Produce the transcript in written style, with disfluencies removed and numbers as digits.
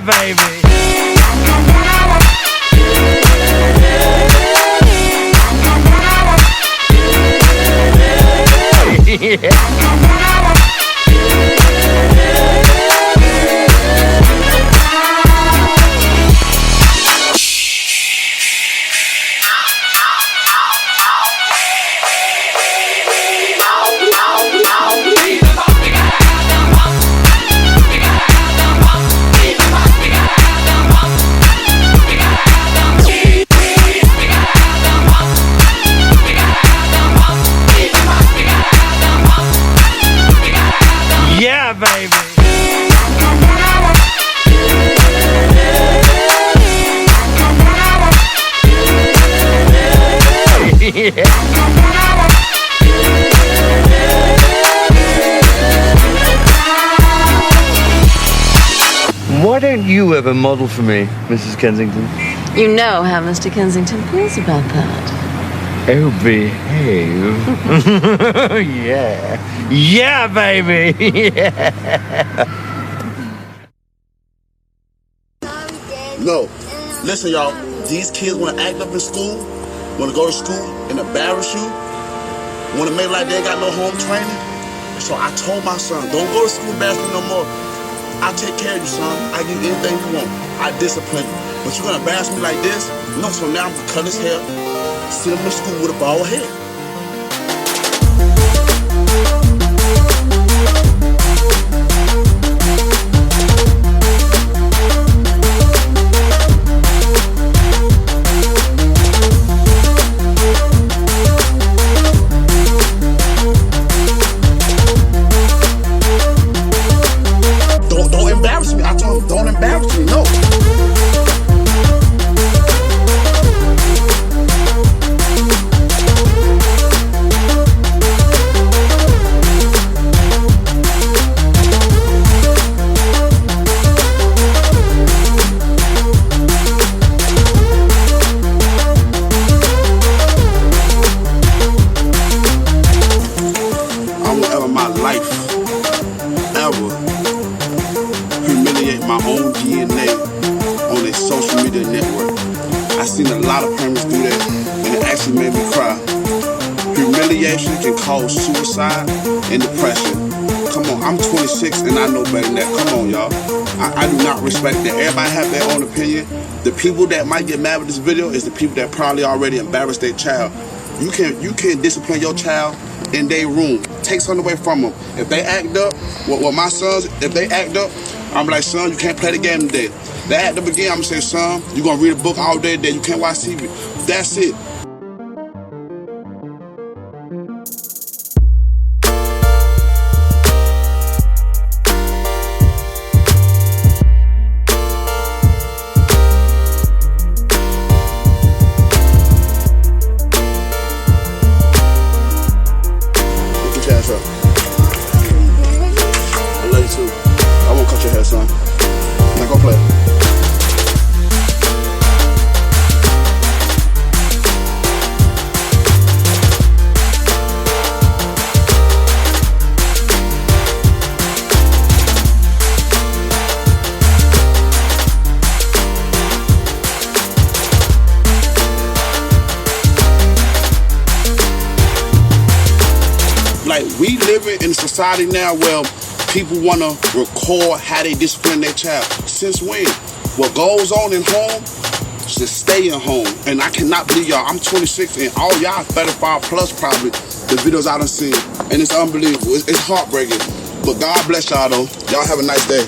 baby. Yeah, baby. Why don't you ever model for me, Mrs. Kensington? You know how Mr. Kensington feels about that. Oh, behave. Yeah. Yeah, baby. Yeah. No. Listen, y'all. These kids want to act up in school, want to go to school and embarrass you, want to make like they ain't got no home training. So I told my son, don't go to school embarrass me no more. I take care of you, son. I give you anything you want. I discipline you. But you're going to embarrass me like this? No, so now I'm going to cut his hair, send him to school with a bald head. Don't embarrass me. I told him, don't embarrass me, no. I won't ever in my life, ever humiliate my own DNA on a social media network. I seen a lot of parents do that, and it actually made me cry. Humiliation can cause suicide and depression. Come on, I'm 26 and I know better than that. Come on, y'all. I do not respect that. Everybody have their own opinion. The people that might get mad with this video is the people that probably already embarrassed their child. You can discipline your child in their room. Take something away from them. If they act up, well, my sons, if they act up, I'm like, son, you can't play the game today. They act up again, I'm gonna say, son, you're gonna read a book all day today. You can't watch TV. That's it. Look your ass up. I love you too. I won't cut your hair, son. Now go play. Like, we living in a society now where people want to record how they discipline their child. Since when? What goes on in home should stay in home. And I cannot believe y'all, I'm 26 and all y'all 35 plus probably, the videos I done seen. And it's unbelievable. It's heartbreaking. But God bless y'all though. Y'all have a nice day.